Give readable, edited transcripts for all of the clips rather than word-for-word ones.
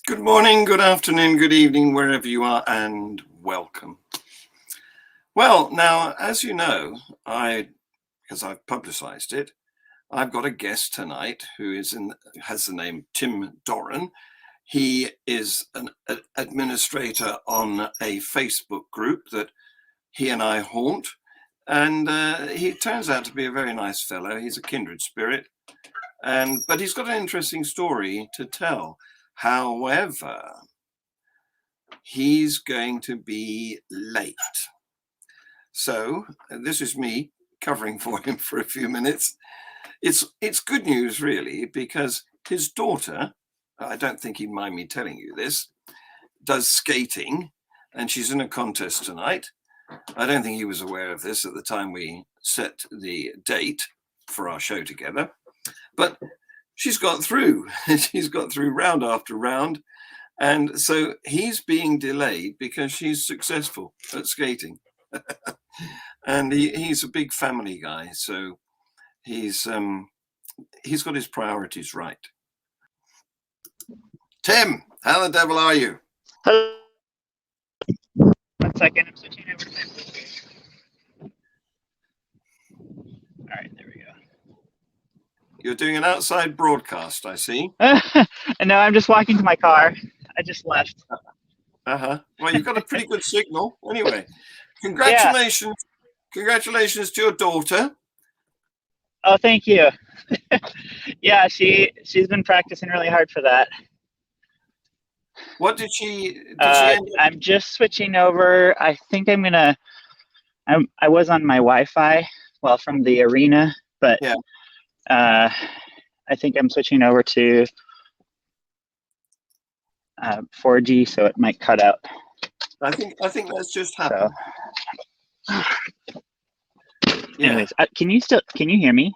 Good morning, good afternoon, good evening, wherever you are, and welcome. Well, now, as you know, because I've publicized it, I've got a guest tonight who has the name Tim Doran. He is an administrator on a Facebook group that he and I haunt, and he turns out to be a very nice fellow. He's a kindred spirit, but he's got an interesting story to tell. However, he's going to be late. So this is me covering for him for a few minutes. It's good news, really, because his daughter, I don't think he'd mind me telling you this, does skating, and she's in a contest tonight. I don't think he was aware of this at the time we set the date for our show together, but she's got through. She's got through round after round. And so he's being delayed because she's successful at skating. And he's a big family guy. So he's got his priorities right. Tim, how the devil are you? Hello. 1 second, I'm switching over to my Bluetooth. All right, there we go. You're doing an outside broadcast, I see. No, I'm just walking to my car. I just left. Well, you've got a pretty good signal. Anyway, congratulations. Yeah. Congratulations to your daughter. Oh, thank you. Yeah, she's been practicing really hard for that. What did she I'm just switching over. I think I was on my Wi-Fi, from the arena, but yeah. I think I'm switching over to 4G, so it might cut out. I think that's just happened. So, yeah. Anyways, can you hear me?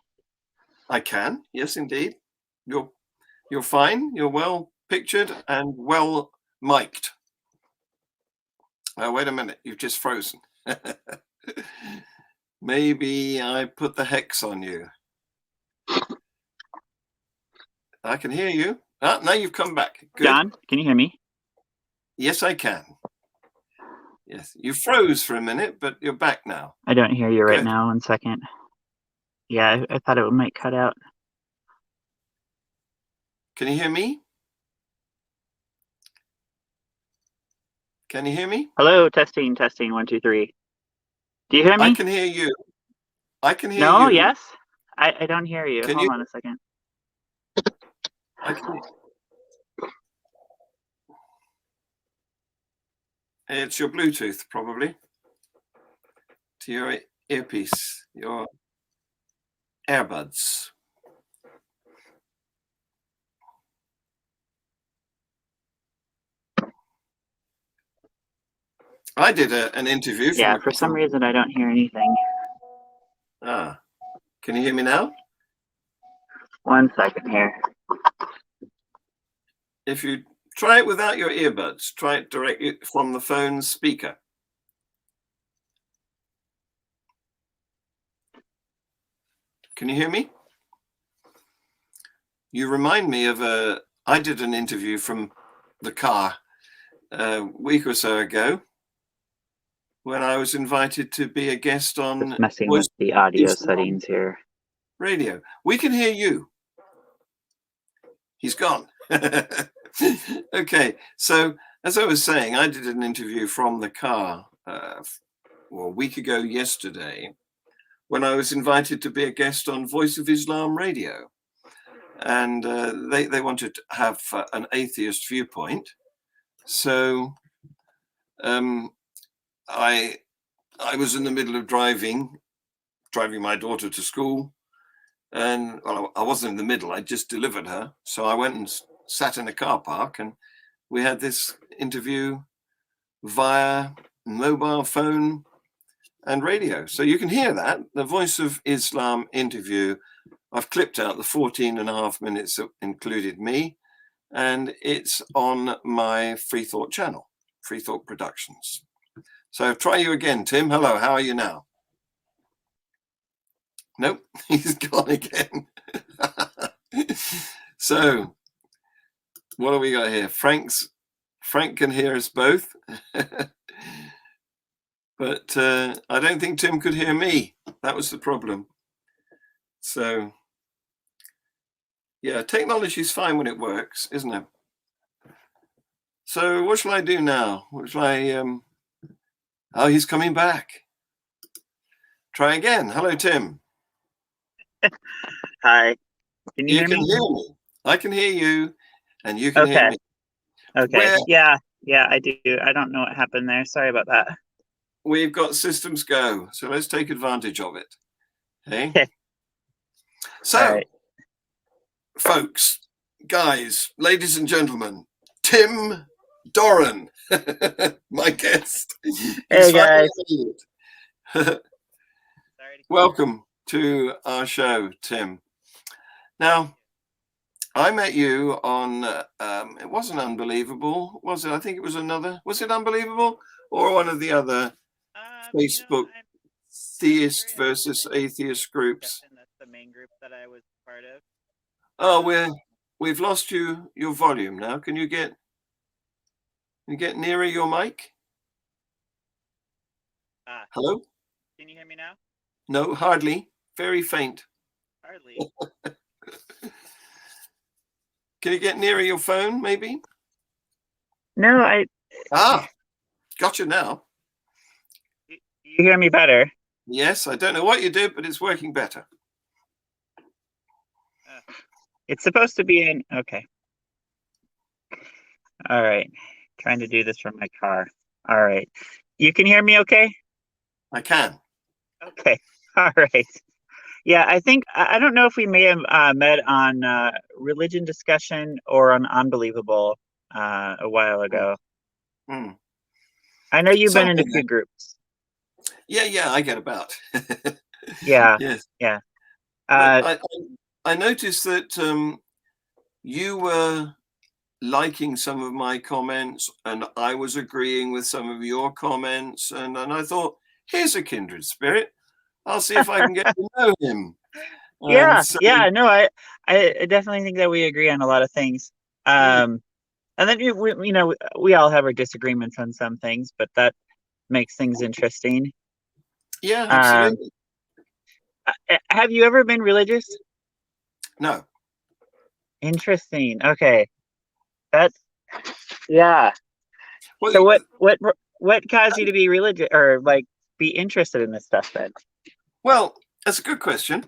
I can. Yes, indeed. You're fine. You're well pictured and well mic'd. Wait a minute. You've just frozen. Maybe I put the hex on you. I can hear you. Now you've come back. Good. John, can you hear me? Yes, I can. Yes, you froze for a minute, but you're back now. I don't hear you right now. 1 second. Yeah, I thought it might cut out. Can you hear me? Can you hear me? Hello, testing, 1, 2, 3. Do you hear me? I can hear you. I can hear you. No, yes? I don't hear you. Hold on a second. I can. It's your Bluetooth, probably, to your earpiece, your earbuds. I did an interview. Yeah, for some reason I don't hear anything. Can you hear me now? 1 second here. If you try it without your earbuds, try it directly from the phone speaker. Can you hear me? You remind me of I did an interview from the car a week or so ago when I was invited to be a guest on Just messing with the audio settings here. Radio. We can hear you. He's gone. Okay, so as I was saying, I did an interview from the car a week ago yesterday when I was invited to be a guest on Voice of Islam radio. And they wanted to have an atheist viewpoint. So I was in the middle of driving my daughter to school. And I wasn't in the middle, I just delivered her. So I went and sat in a car park and we had this interview via mobile phone and radio. So you can hear that, the Voice of Islam interview. I've clipped out the 14.5 minutes that included me, and it's on my FreeThought channel, FreeThought Productions. So try you again, Tim. Hello, how are you now? Nope, he's gone again. So What do we got here? Frank can hear us both. But I don't think Tim could hear me. That was the problem. So, yeah, technology is fine when it works, isn't it? So what shall I do now? What shall I... Oh, he's coming back. Try again. Hello, Tim. Hi. Can you hear can me? hear me. I can hear you, and you can hear me. Okay. Yeah, I do. I don't know what happened there. Sorry about that. We've got systems go, so let's take advantage of it. Hey? Okay. So, All right. folks, guys, ladies and gentlemen, Tim Doran, my guest. Hey, guys. Welcome to our show, Tim. Now, I met you on, it wasn't Unbelievable, was it? I think it was another, was it Unbelievable? Or one of the other Facebook theist versus atheist groups? That's the main group that I was part of. Oh, we've lost your volume now. Can you get nearer your mic? Hello? Can you hear me now? No, hardly. Very faint. Hardly. Can you get nearer your phone, maybe? No, Gotcha now. You hear me better? Yes, I don't know what you did, but it's working better. It's supposed to be in. Okay. All right. Trying to do this from my car. All right. You can hear me okay? I can. Okay. All right. Yeah, I think I don't know if we may have met on religion discussion or on Unbelievable a while ago. I know you've been in a few groups. Yeah, I get about. Yeah. Yes. Yeah. I noticed that you were liking some of my comments, and I was agreeing with some of your comments, and I thought, here's a kindred spirit. I'll see if I can get to know him. No, I definitely think that we agree on a lot of things. And then we all have our disagreements on some things, but that makes things interesting. Yeah, absolutely. Have you ever been religious? No. Interesting. Okay. Yeah. Well, so what caused you to be religious or like be interested in this stuff then? Well, that's a good question.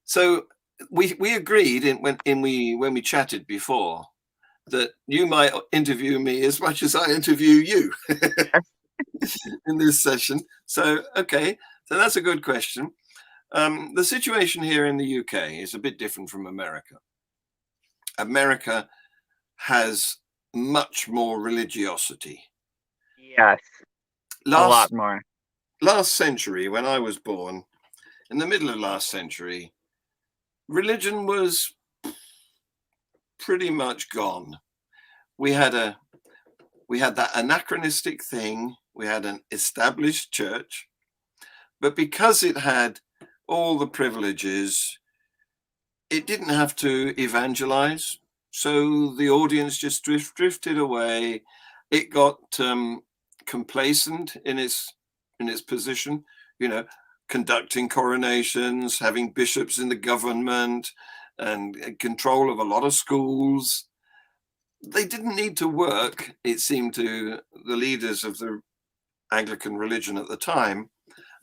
So we agreed when we chatted before that you might interview me as much as I interview you in this session. So okay, so that's a good question. The situation here in the UK is a bit different from America. America has much more religiosity. Yes, a lot more. Last century, when I was born, in the middle of last century, religion was pretty much gone. We had that anachronistic thing. We had an established church, but because it had all the privileges, it didn't have to evangelize. So the audience just drifted away. It got complacent in its position, conducting coronations, having bishops in the government, and control of a lot of schools. They didn't need to work, it seemed to the leaders of the Anglican religion at the time.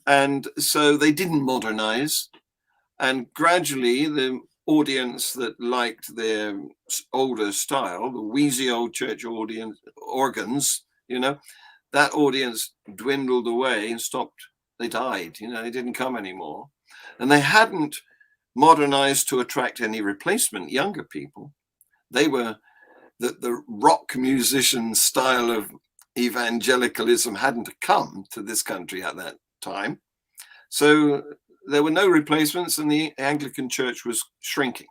And so they didn't modernize. And gradually, the audience that liked their older style, the wheezy old church organs, that audience dwindled away and stopped. They died, they didn't come anymore. And they hadn't modernized to attract any replacement younger people. They were the rock musician style of evangelicalism hadn't come to this country at that time. So there were no replacements and the Anglican Church was shrinking.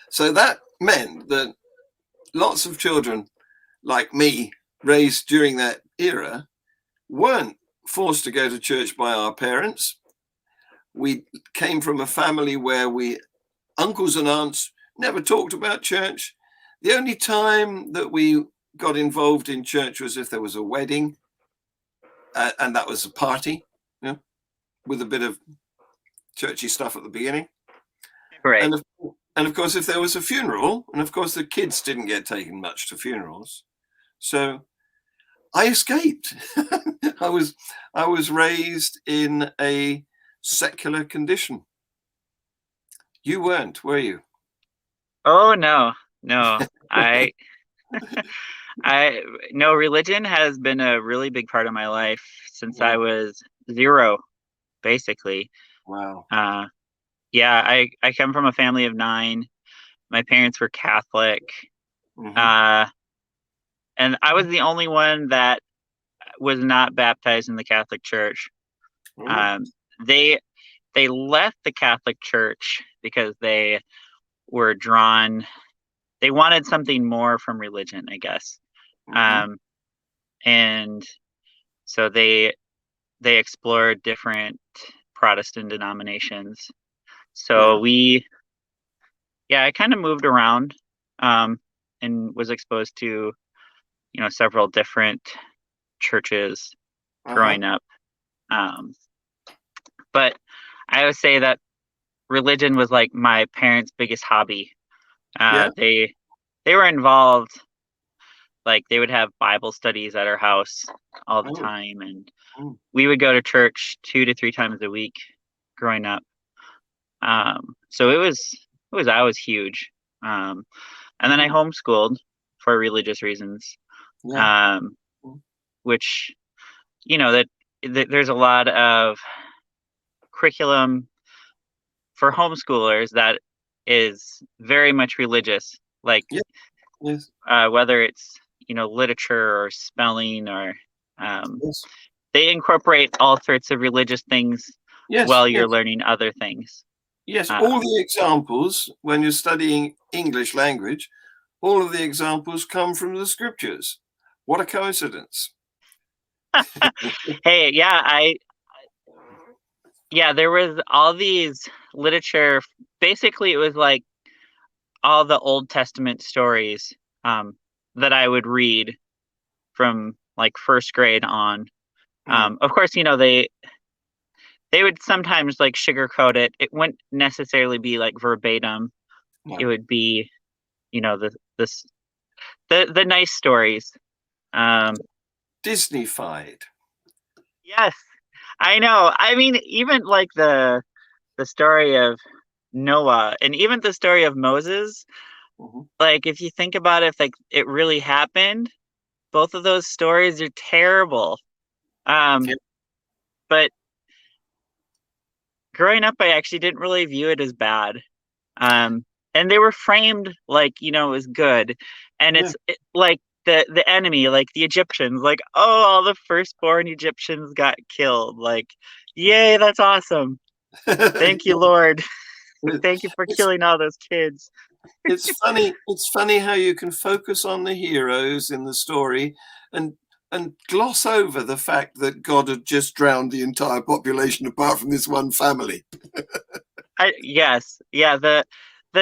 So that meant that lots of children like me raised during that era weren't forced to go to church by our parents. We came from a family where uncles and aunts never talked about church. The only time that we got involved in church was if there was a wedding, and that was a party, with a bit of churchy stuff at the beginning. Right. And of course, if there was a funeral, and of course the kids didn't get taken much to funerals, so I escaped. I was raised in a secular condition. You weren't, were you? Oh no. No, religion has been a really big part of my life since I was 0, basically. Wow. Yeah, I come from a family of 9. My parents were Catholic. Mm-hmm. And I was the only one that was not baptized in the Catholic Church. They left the Catholic Church because they were drawn. They wanted something more from religion, I guess. Mm-hmm. And so they explored different Protestant denominations. So I kind of moved around, and was exposed to, several different churches growing up. But I would say that religion was like my parents' biggest hobby. They were involved. Like, they would have Bible studies at our house all the time, and we would go to church 2 to 3 times a week growing up. So it was huge. And then I homeschooled for religious reasons. Which, that there's a lot of curriculum for homeschoolers that is very much religious, like whether it's literature or spelling or they incorporate all sorts of religious things while you're learning other things. Yes, all the examples, when you're studying English language, all of the examples come from the scriptures. What a coincidence. Hey, there was all these literature. Basically, it was like all the Old Testament stories that I would read from like first grade on. Of course, they would sometimes like sugarcoat it. It wouldn't necessarily be like verbatim. No. It would be, the nice stories. Disney-fied. Yes, I know. I mean, even like the story of Noah and even the story of Moses. Like, if you think about it, if like it really happened, both of those stories are terrible. But growing up, I actually didn't really view it as bad. And they were framed like, as good. And it's like the enemy, like the Egyptians, like, oh, all the firstborn Egyptians got killed. Like, yay, that's awesome. Thank you, Lord. Thank you for killing all those kids. It's funny how you can focus on the heroes in the story and gloss over the fact that God had just drowned the entire population apart from this one family. Yes. Yeah, the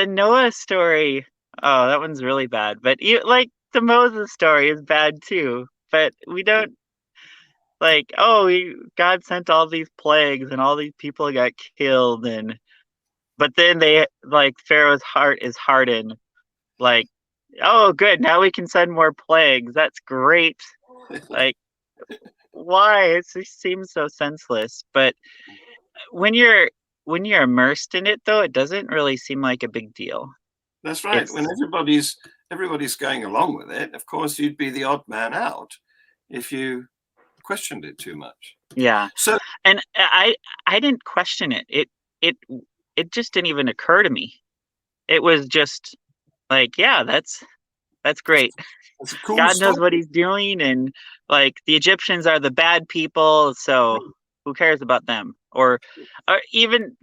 Noah story, oh, that one's really bad. But like the Moses story is bad too. But we don't like, God sent all these plagues and all these people got killed, but then they like Pharaoh's heart is hardened. Like, oh, good, now we can send more plagues. That's great. Like, why? It just seems so senseless. But when you're immersed in it, though, it doesn't really seem like a big deal. That's right. When everybody's going along with it, of course, you'd be the odd man out if you questioned it too much. Yeah. So, and I didn't question it. It just didn't even occur to me. It was just like, yeah, that's great. That's a cool God knows what he's doing, and like the Egyptians are the bad people, so who cares about them? Or even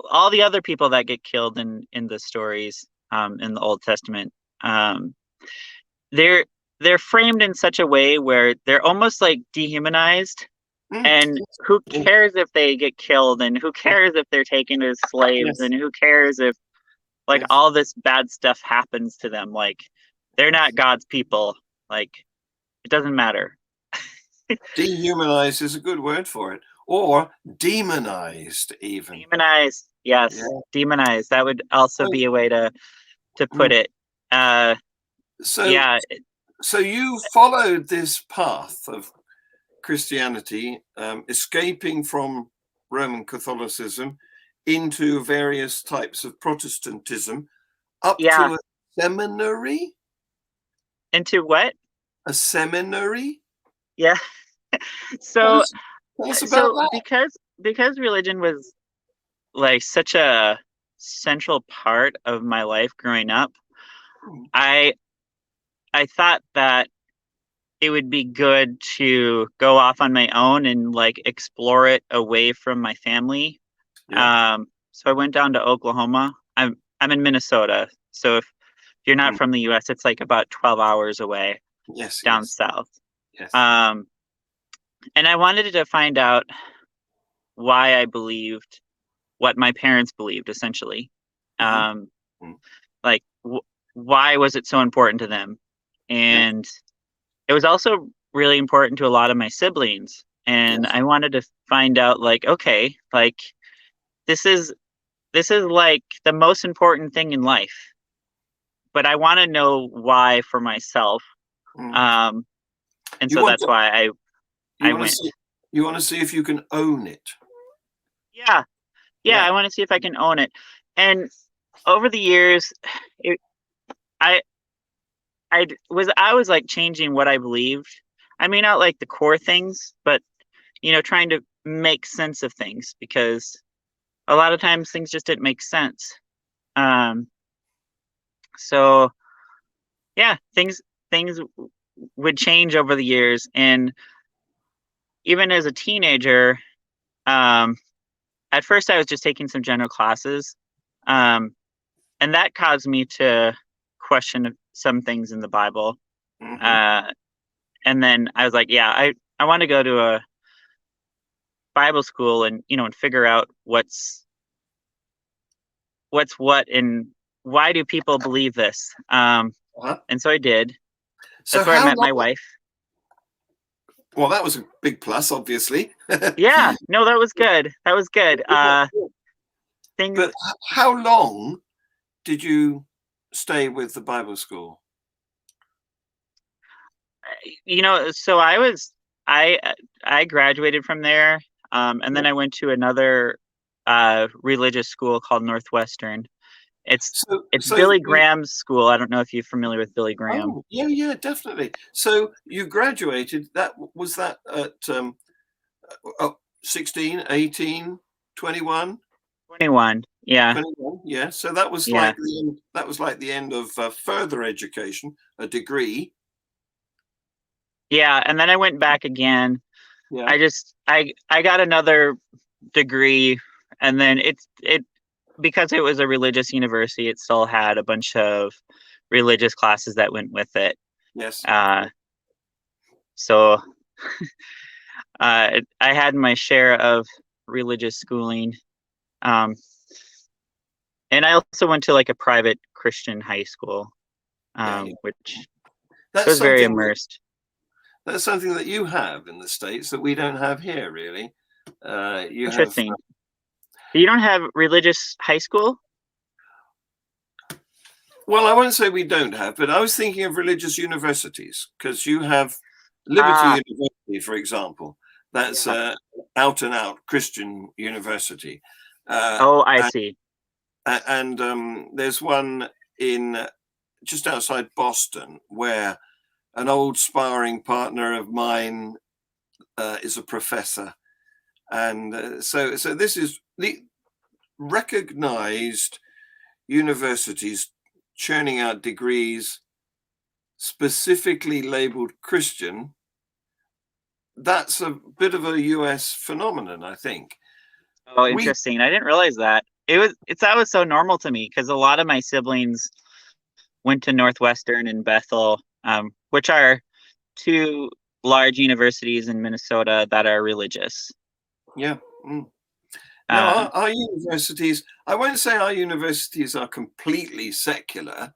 all the other people that get killed in the stories in the Old Testament. They're framed in such a way where they're almost like dehumanized. And who cares if they get killed, and who cares if they're taken as slaves, and who cares if like Yes. all this bad stuff happens to them. Like they're not God's people. Like it doesn't matter. Dehumanized is a good word for it, or demonized even. Demonized, yes, Yeah. demonized. That would also be a way to put it. So, Yeah, so you followed this path of Christianity, escaping from Roman Catholicism into various types of Protestantism, up yeah. to a seminary. Into what? A seminary. Yeah. Tell So us about so that. because religion was like such a central part of my life growing up, I I thought that it would be good to go off on my own and like explore it away from my family. Yeah. So I went down to Oklahoma. I'm in Minnesota, so if you're not Mm. from the U.S., it's like about 12 hours away Yes. down Yes. south. Yes. And I wanted to find out why I believed what my parents believed, essentially. Mm-hmm. Like, why was it so important to them? Yes. And it was also really important to a lot of my siblings. And Yes. I wanted to find out, like, okay, like this is like the most important thing in life, but I want to know why for myself. Mm. And You so want that's to. why You I want to went. see. You want to see if you can own it. Yeah, yeah, Yeah. I want to see if I can own it. And over the years, it, I I was like changing what I believed. I may not like the core things, but trying to make sense of things because a lot of times things just didn't make sense. Um, so yeah, things would change over the years, and even as a teenager, um, at first I was just taking some general classes, um, and that caused me to question some things in the Bible. Mm-hmm. Uh, and then I was like, yeah, I want to go to a Bible school and and figure out what's what and why do people believe this. Uh-huh. And so I did. So That's where I how met my long? wife. Well, that was a big plus, obviously. Yeah, no, that was good. That was good. Things, But how long did you stay with the Bible school? so I I graduated from there, and Yeah. then I went to another religious school called Northwestern. It's So, it's so Billy you. Graham's school. I don't know if you're familiar with Billy Graham. Oh, yeah, yeah, definitely. So you graduated. That was that at 16, 18, 21? 21. Yeah, 21. Yeah. So that was yeah, like the end, that was like the end of further education, a degree. yeah. And then I went back again. Yeah. I got another degree, and then it because it was a religious university, it still had a bunch of religious classes that went with it. Yes. Uh, so I had my share of religious schooling, um, and I also went to like a private Christian high school, Yeah. Yeah. which That's was very something that immersed. that's something that you have in the States that we don't have here, really. You have. Interesting. You don't have religious high school? Well, I won't say we don't have, but I was thinking of religious universities because you have Liberty Ah, University, for example. That's yeah. out and out Christian university. Uh, Oh, I and see. there's one in just outside Boston where an old sparring partner of mine is a professor. And so this is the recognized universities churning out degrees specifically labeled Christian. That's a bit of a US phenomenon, I think. Oh, We, interesting. I didn't realize that. That was so normal to me because a lot of my siblings went to Northwestern and Bethel, which are two large universities in Minnesota that are religious. yeah. Mm. Now, our universities, I won't say our universities are completely secular,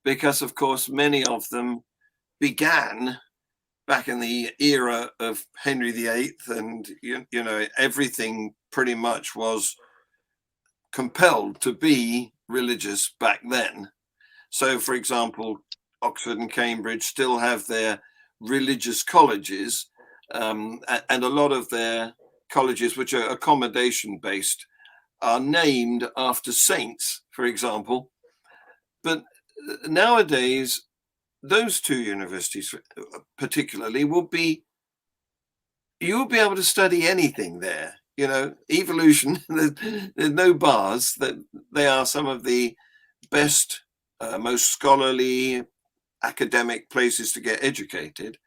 because, of course, many of them began back in the era of Henry VIII, and you know, everything pretty much was compelled to be religious back then. So, for example, Oxford and Cambridge still have their religious colleges, and a lot of their colleges, which are accommodation based, are named after saints, for example. But nowadays, those two universities particularly you'll be able to study anything there. You know, evolution, there's no bars, that they are some of the best, most scholarly academic places to get educated,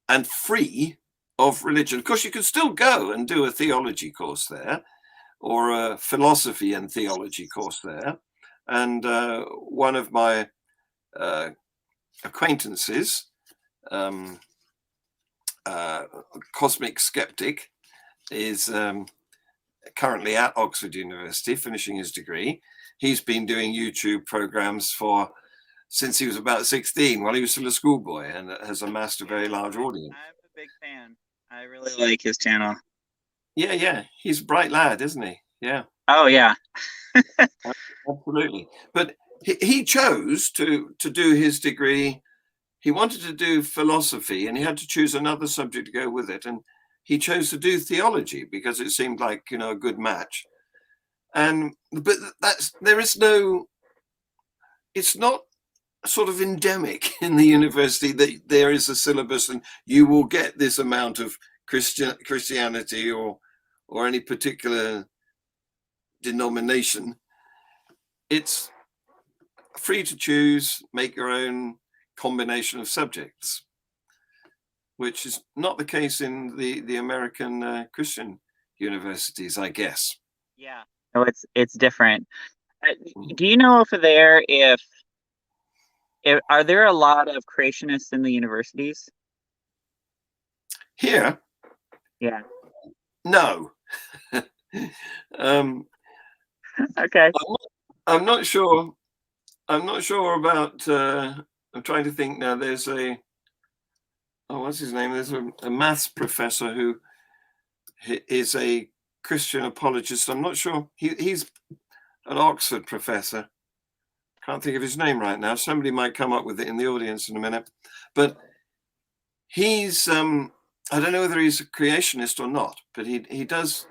and free of religion. Of course, you can still go and do a theology course there, or a philosophy and theology course there. And one of my acquaintances, Cosmic Skeptic, is currently at Oxford University finishing his degree. He's been doing YouTube programs since he was about 16, while he was still a schoolboy, and has amassed a very large audience. I'm a big fan. I really like his channel. Yeah. He's a bright lad, isn't he? Yeah. Oh, yeah. Absolutely. But he chose to do his degree. He wanted to do philosophy, and he had to choose another subject to go with it. And he chose to do theology because it seemed like, you know, a good match. But it's not sort of endemic in the university that there is a syllabus and you will get this amount of Christianity or any particular denomination. It's free to choose, make your own combination of subjects, which is not the case in the American Christian universities, I guess. Yeah. No, it's different. Do you know if are there a lot of creationists in the universities? Here? Yeah. No. Okay. I'm not sure. I'm not sure about. I'm trying to think now. There's what's his name? There's a maths professor who is a Christian apologist. I'm not sure. He's an Oxford professor. Can't think of his name right now. Somebody might come up with it in the audience in a minute. But he's I don't know whether he's a creationist or not, but he does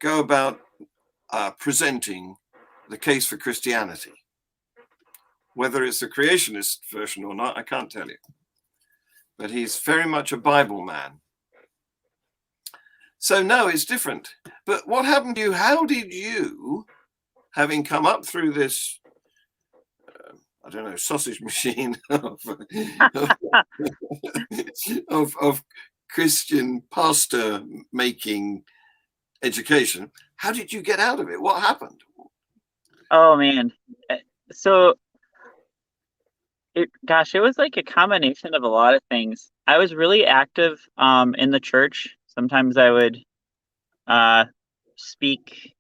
go about presenting the case for Christianity. Whether it's the creationist version or not, I can't tell you. But he's very much a Bible man. So no, it's different. But what happened to you? How did you, having come up through this, I don't know, sausage machine of Christian pastor making education, how did you get out of it? What happened? Oh man. So it was like a combination of a lot of things. I was really active in the church. Sometimes I would speak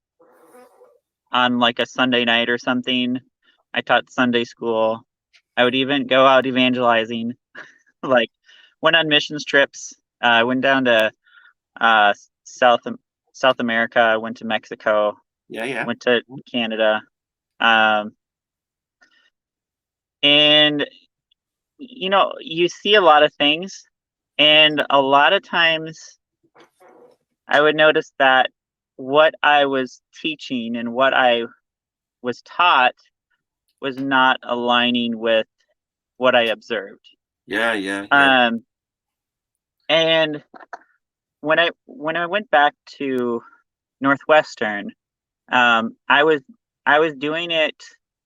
on like a Sunday night or something. I taught Sunday school. I would even go out evangelizing, like went on missions trips. I went down to South America. Went to Mexico. Yeah. Went to Canada. And you know, you see a lot of things, and a lot of times I would notice that what I was teaching and what I was taught was not aligning with what I observed. Yeah. And when I went back to Northwestern, I was doing it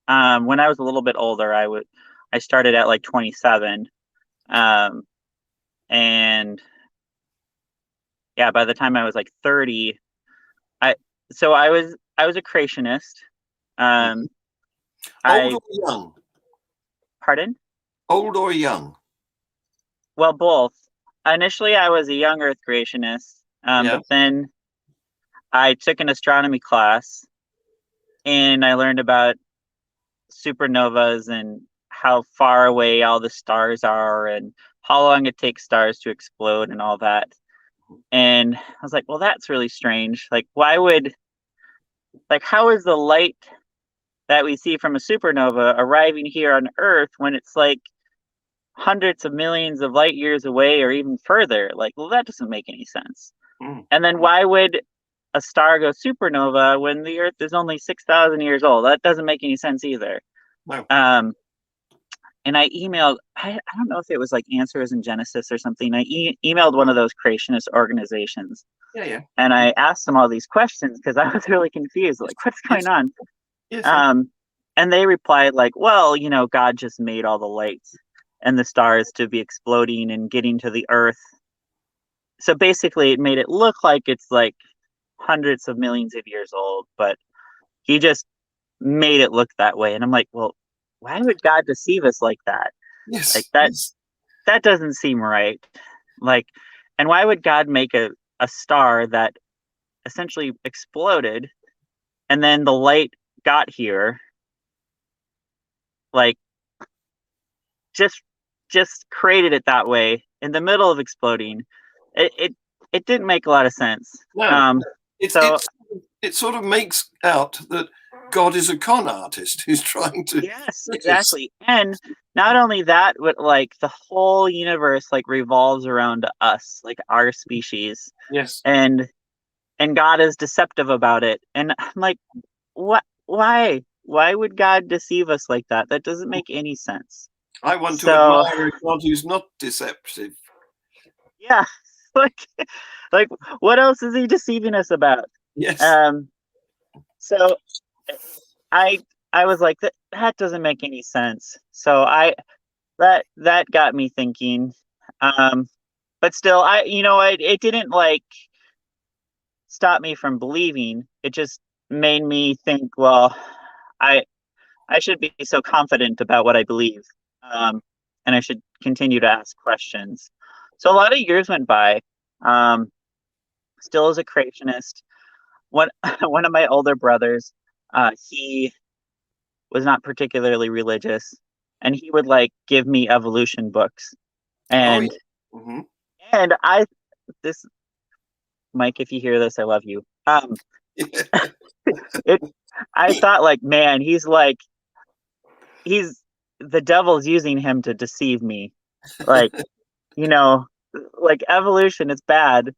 when I was a little bit older. I started at like 27, and yeah, by the time I was like 30, I was a creationist. Old or young? Pardon? Old or young? Well, both. Initially, I was a young Earth creationist, but then I took an astronomy class and I learned about supernovas and how far away all the stars are and how long it takes stars to explode and all that. And I was like, well, that's really strange. Like, how is the light that we see from a supernova arriving here on Earth when it's like hundreds of millions of light years away or even further? Like, well, that doesn't make any sense. And then why would a star go supernova when the Earth is only 6,000 years old? That doesn't make any sense either. No. And I emailed, I don't know if it was like Answers in Genesis or something. I emailed one of those creationist organizations. Yeah. And I asked them all these questions because I was really confused. Like, what's going on? Yes. And they replied like, well, God just made all the lights and the stars to be exploding and getting to the Earth. So basically it made it look like it's like hundreds of millions of years old, but he just made it look that way. And I'm like, well, why would God deceive us like that? Yes. Like that doesn't seem right. Like, and why would God make a star that essentially exploded and then the light got here? Like, just created it that way in the middle of exploding. It didn't make a lot of sense. No. It sort of makes out that God is a con artist who's trying to. Yes, exactly. And not only that, but like the whole universe like revolves around us, like our species. Yes. And God is deceptive about it. And I'm like, what? Why? Why would God deceive us like that? That doesn't make any sense. I want to admire a God who's not deceptive. Yeah. Like what else is he deceiving us about? Yes. So I was like, that doesn't make any sense. So that got me thinking. But still, it didn't like stop me from believing. It just made me think, well, I should be so confident about what I believe. And I should continue to ask questions. So a lot of years went by. Still as a creationist. One of my older brothers, he was not particularly religious, and he would like give me evolution books. And and this Mike, if you hear this, I love you. I thought like, man, he's the devil's using him to deceive me. Like, like evolution is bad.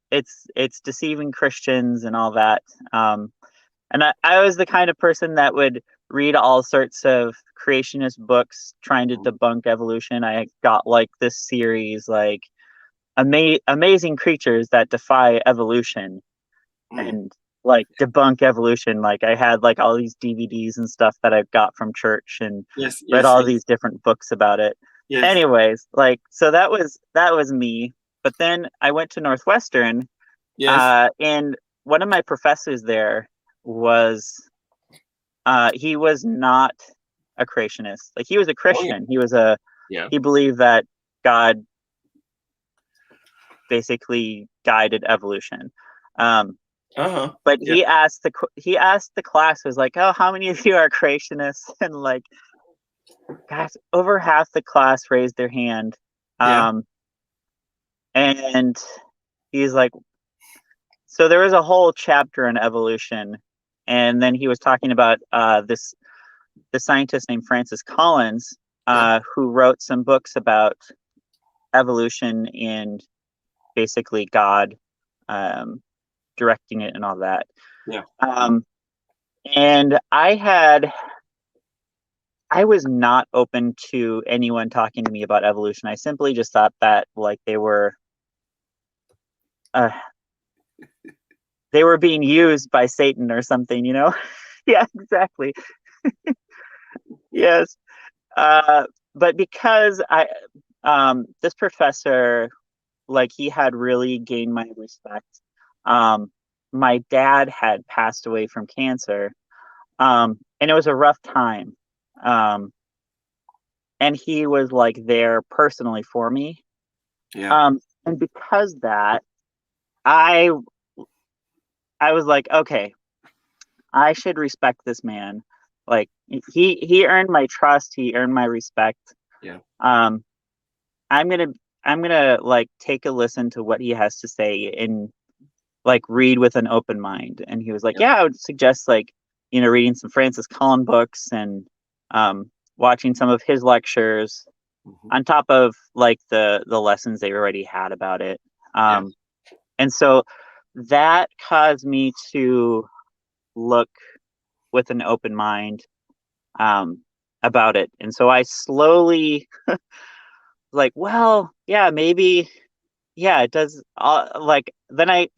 It's deceiving Christians and all that. And I was the kind of person that would read all sorts of creationist books trying to debunk evolution. I got like this series, like amazing creatures that defy evolution and like debunk evolution. Like I had like all these DVDs and stuff that I got from church and read all these different books about it. Yes. Anyways, like, so that was me. But then I went to Northwestern, and one of my professors there was, he was not a creationist. Like he was a Christian. He was he believed that God basically guided evolution. But he asked the class, was like, oh, how many of you are creationists? And like, guys, over half the class raised their hand. And he's like, so there was a whole chapter on evolution. And then he was talking about the scientist named Francis Collins, who wrote some books about evolution and basically God directing it and all that. And I was not open to anyone talking to me about evolution. I simply just thought that like they were being used by Satan or something, Yeah, exactly. Yes. But because this professor, like, he had really gained my respect. My dad had passed away from cancer, and it was a rough time. And he was like there personally for me. And because that, I I was like, okay, I should respect this man. Like he earned my trust. He earned my respect. Yeah. I'm gonna like take a listen to what he has to say and like read with an open mind. And he was like, yeah, I would suggest like, reading some Francis Collin books and watching some of his lectures on top of like the lessons they already had about it. And so that caused me to look with an open mind about it. And so I slowly like, well, yeah, maybe, yeah, it does. Like then I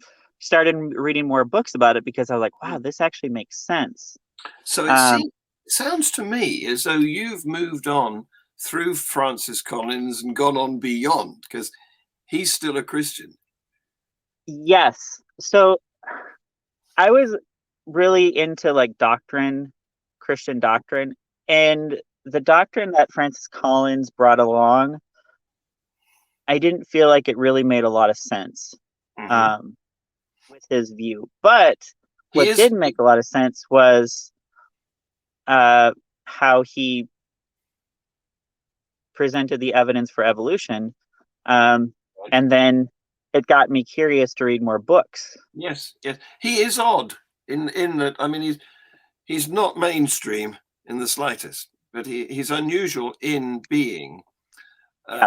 started reading more books about it because I was like, wow, this actually makes sense. So it sounds to me as though you've moved on through Francis Collins and gone on beyond, because he's still a Christian. Yes. So I was really into like doctrine, Christian doctrine, and the doctrine that Francis Collins brought along, I didn't feel like it really made a lot of sense with his view. But what did make a lot of sense was how he presented the evidence for evolution. And then it got me curious to read more books. Yes. He is odd in that, I mean, he's not mainstream in the slightest, but he's unusual in being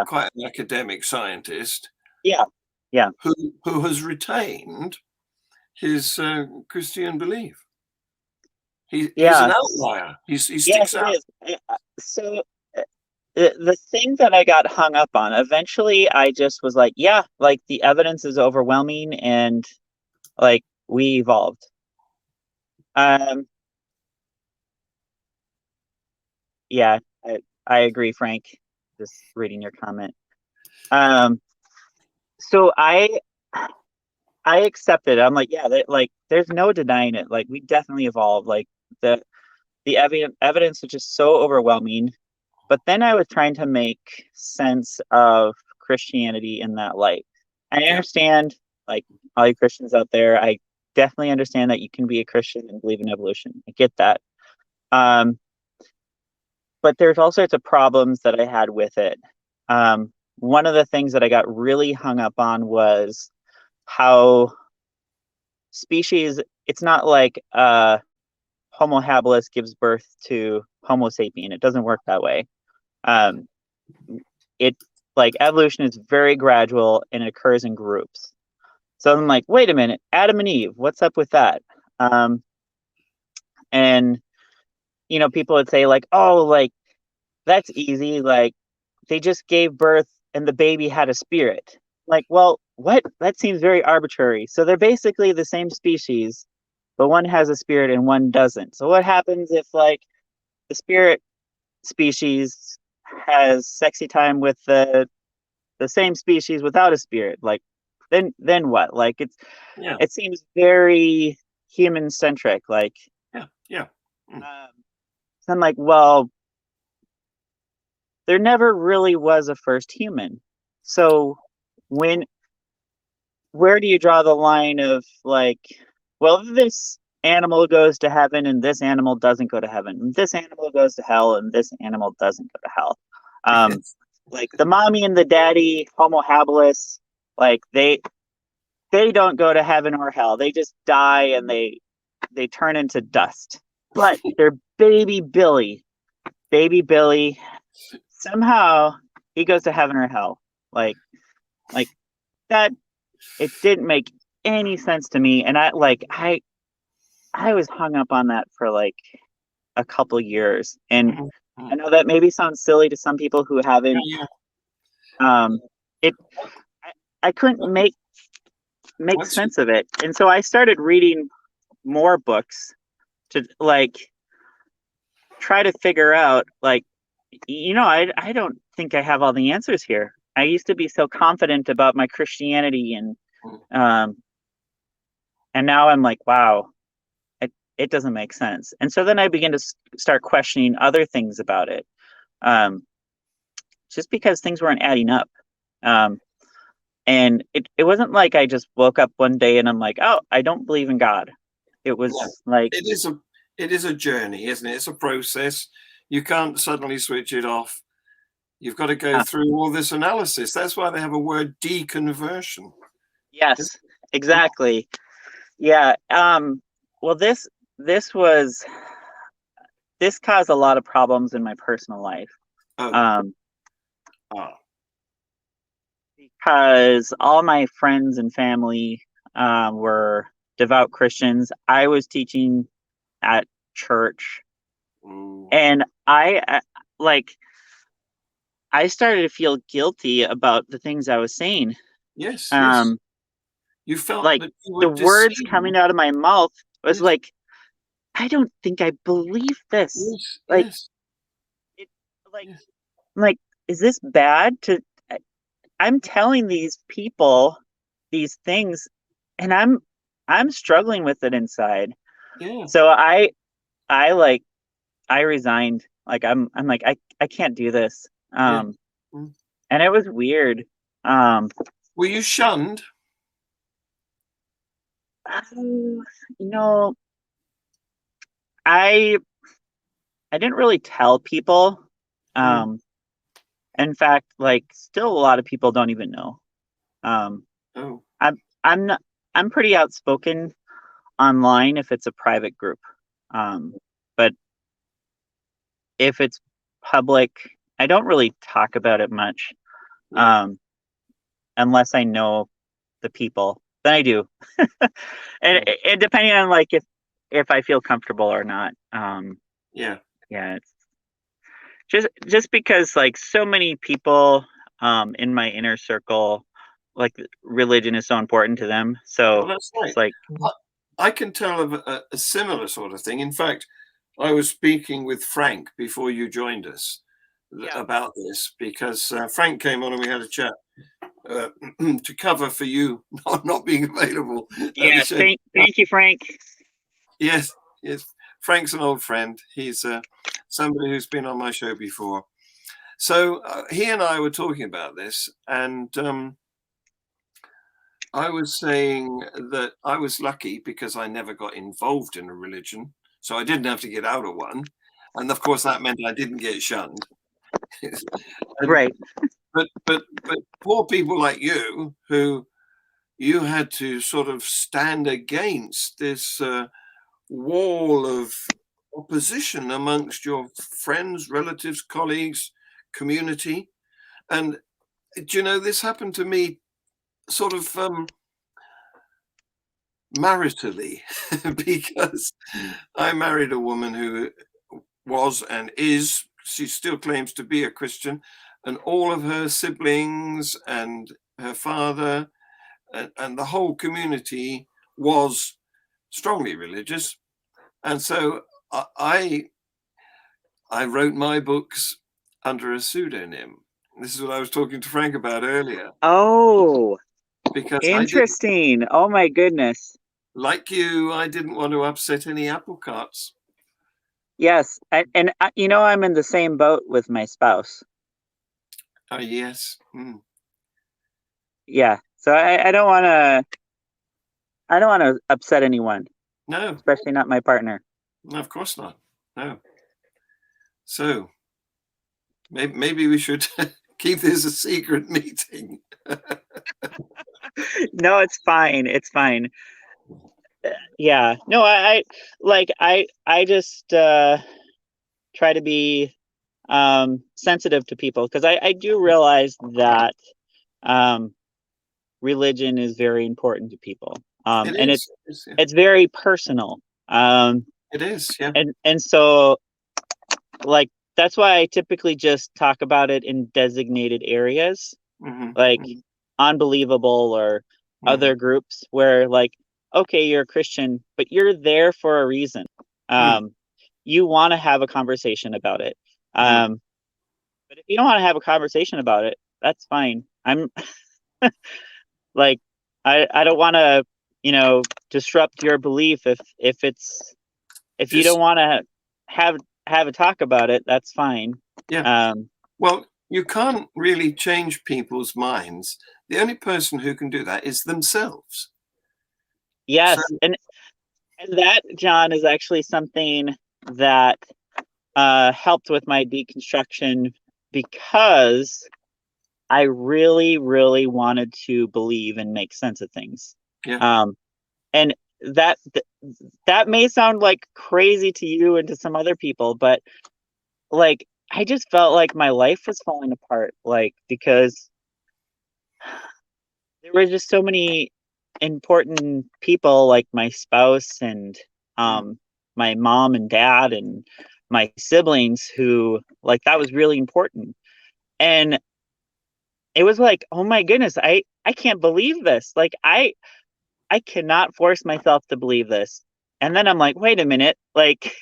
quite an academic scientist. Yeah. Who has retained his Christian belief. He's an outlier. He sticks out. So the thing that I got hung up on, eventually I just was like, yeah, like the evidence is overwhelming and like we evolved. Yeah, I agree, Frank. Just reading your comment. So I accepted it. I'm like, yeah, like there's no denying it. Like we definitely evolved. Like the evidence was just so overwhelming. But then I was trying to make sense of Christianity in that light. I understand, like all you Christians out there, I definitely understand that you can be a Christian and believe in evolution. I get that. But there's all sorts of problems that I had with it. One of the things that I got really hung up on was how species, it's not like Homo habilis gives birth to Homo sapien. It doesn't work that way. It like evolution is very gradual and it occurs in groups. So I'm like, wait a minute, Adam and Eve, what's up with that? And people would say like, oh, like that's easy. Like they just gave birth and the baby had a spirit. Like, well, what? That seems very arbitrary. So they're basically the same species, but one has a spirit and one doesn't. So what happens if like the spirit species has sexy time with the same species without a spirit? Like then what? Like it seems very human centric. Like so I'm like, well, there never really was a first human. So where do you draw the line of like, well, this animal goes to heaven and this animal doesn't go to heaven. This animal goes to hell and this animal doesn't go to hell. Like the mommy and the daddy, Homo habilis, like they don't go to heaven or hell. They just die and they turn into dust. But their baby Billy, somehow he goes to heaven or hell. Like that, it didn't make any sense to me. And I was hung up on that for like a couple years. And I know that maybe sounds silly to some people who haven't. I couldn't make sense of it. And so I started reading more books to like try to figure out like, I don't think I have all the answers here. I used to be so confident about my Christianity and now I'm like, wow, it doesn't make sense. And so then I began to start questioning other things about it. Just because things weren't adding up. And it wasn't like I just woke up one day and I'm like, oh, I don't believe in God. It was like, it is a journey, isn't it? It's a process. You can't suddenly switch it off. You've got to go through all this analysis. That's why they have a word, deconversion. yes, exactly. Yeah. Well, this caused a lot of problems in my personal life. Oh. Because all my friends and family were devout Christians. I was teaching at church, and I started to feel guilty about the things I was saying. Yes. You felt like that you were the words deceived. coming out of my mouth was like, I don't think I believe this. I'm like, is this bad? I'm telling these people these things, and I'm struggling with it inside. Yeah. So I resigned. Like I'm like, I can't do this. And it was weird. Were you shunned? I didn't really tell people. In fact, like, still a lot of people don't even know. I'm pretty outspoken online if it's a private group. But if it's public, I don't really talk about it much. Unless I know the people, then I do. and depending on like if I feel comfortable or not. It's just because like so many people in my inner circle, like religion is so important to them. So that's right. It's like, I can tell of a similar sort of thing. In fact, I was speaking with Frank before you joined us about this, because Frank came on and we had a chat to cover for you not being available. Yeah, thank you, Frank. Yes. Frank's an old friend. He's somebody who's been on my show before. So he and I were talking about this, and I was saying that I was lucky because I never got involved in a religion, so I didn't have to get out of one. And of course, that meant I didn't get shunned. Right. But poor people like you, who you had to sort of stand against this wall of opposition amongst your friends, relatives, colleagues, community. And do you know, this happened to me sort of maritally, because I married a woman who was and is, she still claims to be a Christian, and all of her siblings and her father and the whole community was strongly religious. And so I wrote my books under a pseudonym. This is what I was talking to Frank about earlier. Oh, because interesting. Oh my goodness. Like you, I didn't want to upset any apple carts. Yes, and I'm in the same boat with my spouse. Yes. Yeah. So I don't want to upset anyone. No. Especially not my partner. No, of course not. No. So maybe we should keep this a secret meeting. No, it's fine. It's fine. Yeah. No, I just try to be sensitive to people, because I do realize that religion is very important to people. It's very personal. It is, yeah. And so, like, that's why I typically just talk about it in designated areas, like Unbelievable or other groups where, like, okay, you're a Christian, but you're there for a reason. You want to have a conversation about it. But if you don't want to have a conversation about it, that's fine. I'm like, I don't want to, disrupt your belief if you don't want to have a talk about it, that's fine. Yeah. Well, you can't really change people's minds. The only person who can do that is themselves. Yes, and that, John, is actually something that helped with my deconstruction, because I really, really wanted to believe and make sense of things. Yeah. And that may sound like crazy to you and to some other people, but like, I just felt like my life was falling apart, like, because there were just so many important people, like my spouse and my mom and dad and my siblings, who, like, that was really important. And it was like, oh my goodness, I can't believe this. Like, I cannot force myself to believe this. And then I'm like, wait a minute, like,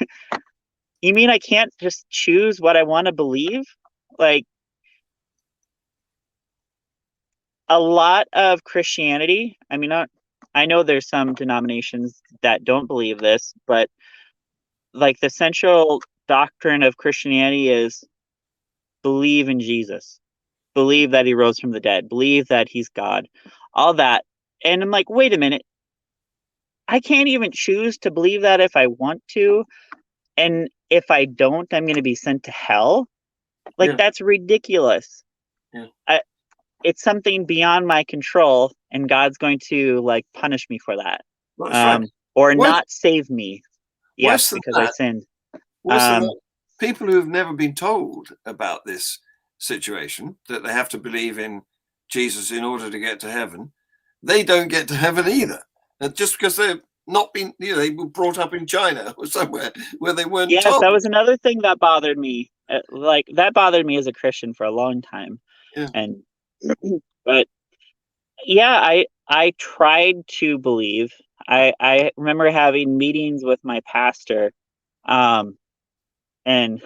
you mean I can't just choose what I want to believe? Like, a lot of Christianity, I mean, I know there's some denominations that don't believe this, but like, the central doctrine of Christianity is believe in Jesus, believe that he rose from the dead, believe that he's God, all that. And I'm like, wait a minute, I can't even choose to believe that if I want to. And if I don't, I'm going to be sent to hell. Like, that's ridiculous. Yeah. It's something beyond my control, and God's going to, like, punish me for that. That's right. Or not save me. Yes, because I sinned. Worse than that, people who have never been told about this situation, that they have to believe in Jesus in order to get to heaven, they don't get to heaven either. And just because they've not been, they were brought up in China or somewhere where they weren't told. Yes, that was another thing that bothered me. Like, that bothered me as a Christian for a long time. Yeah. And but yeah, I tried to believe. I remember having meetings with my pastor, and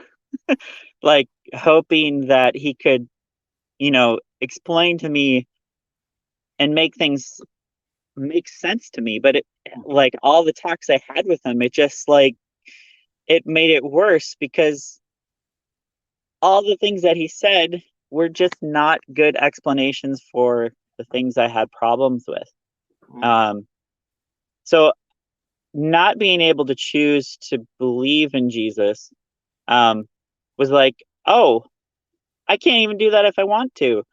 like, hoping that he could, explain to me and make things make sense to me. But like, all the talks I had with him, it just, like, it made it worse, because all the things that he said were just not good explanations for the things I had problems with. So not being able to choose to believe in Jesus was like, oh, I can't even do that if I want to.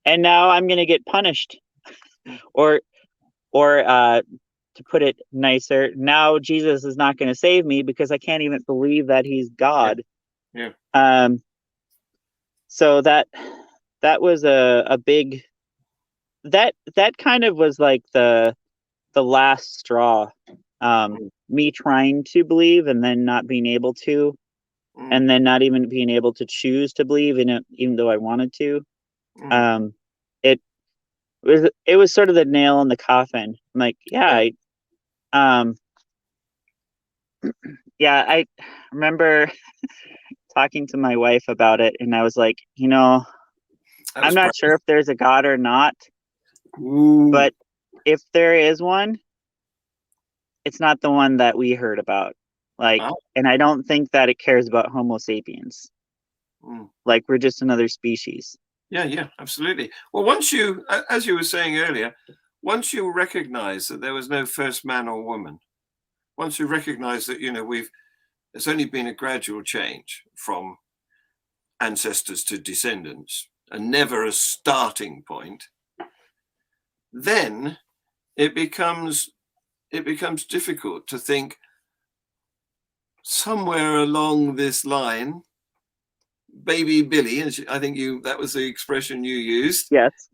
And now I'm going to get punished. or to put it nicer, now Jesus is not going to save me because I can't even believe that he's God. Yeah. So that was a big, that kind of was like the last straw. Me trying to believe and then not being able to, and then not even being able to choose to believe in it, even though I wanted to. It was sort of the nail in the coffin. I'm like, I remember talking to my wife about it, and I was like, I'm not sure if there's a God or not, but if there is one, it's not the one that we heard about. Like, and I don't think that it cares about Homo sapiens. Like, we're just another species. Yeah, absolutely. Well, once you, as you were saying earlier, once you recognize that there was no first man or woman, once you recognize that, there's only been a gradual change from ancestors to descendants and never a starting point, then it becomes difficult to think somewhere along this line, baby Billy, and I think that was the expression you used. Yes.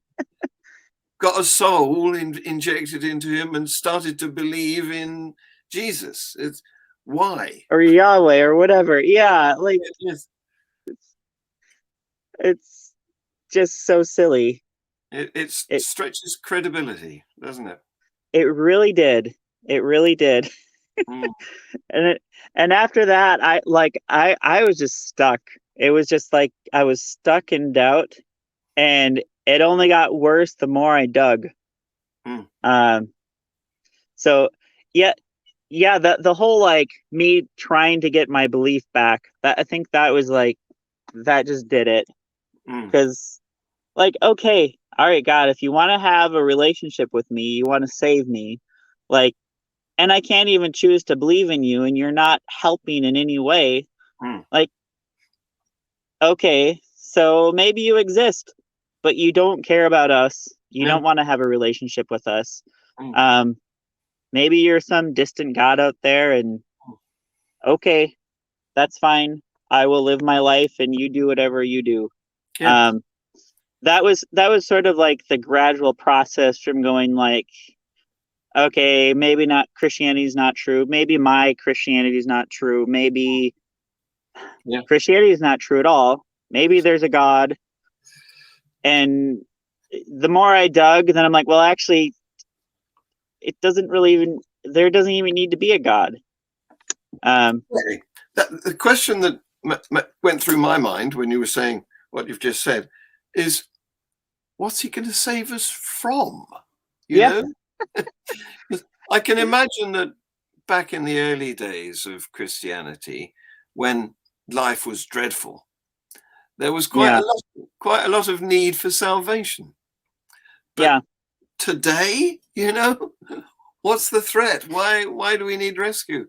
Got a soul injected into him and started to believe in Jesus. It's why? Or Yahweh or whatever. Yeah, like, it's just so silly. It stretches credibility, doesn't it? It really did. It really did. And after that, I was just stuck. It was just like I was stuck in doubt, and it only got worse the more I dug. So the whole, like, me trying to get my belief back, that I think that was like, that just did it. Because, like, okay, all right, God, if you want to have a relationship with me, you want to save me, like, and I can't even choose to believe in you, and you're not helping in any way, like, okay, so maybe you exist, but you don't care about us. You don't want to have a relationship with us. Maybe you're some distant God out there, and okay, that's fine. I will live my life, and you do whatever you do. That was sort of like the gradual process from going like, okay, maybe not Christianity is not true. Maybe my Christianity is not true. Maybe Christianity is not true at all. Maybe there's a God. And the more I dug, then I'm like, well, actually, it doesn't really even, there doesn't even need to be a God. The question that went through my mind when you were saying what you've just said is, what's he going to save us from? You know? I can imagine that back in the early days of Christianity, when life was dreadful, there was quite a lot of need for salvation. But today, you know, what's the threat? Why do we need rescue?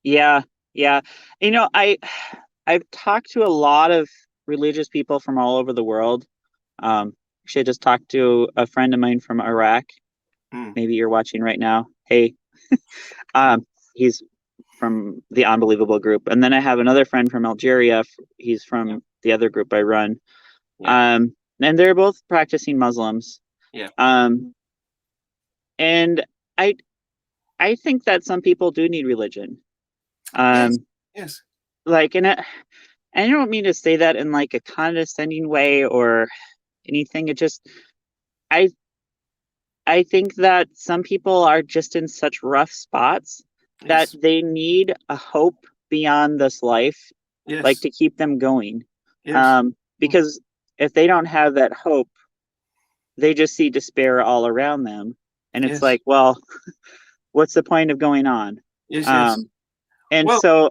Yeah. You know, I've talked to a lot of religious people from all over the world. Actually, I just talked to a friend of mine from Iraq. Maybe you're watching right now. Hey, he's from the Unbelievable group. And then I have another friend from Algeria. He's from the other group I run. And they're both practicing Muslims. And I think that some people do need religion. Like, and I don't mean to say that in like a condescending way or anything. It just, I think that some people are just in such rough spots that they need a hope beyond this life, like to keep them going. Because if they don't have that hope, they just see despair all around them. And it's like, well, what's the point of going on? And so,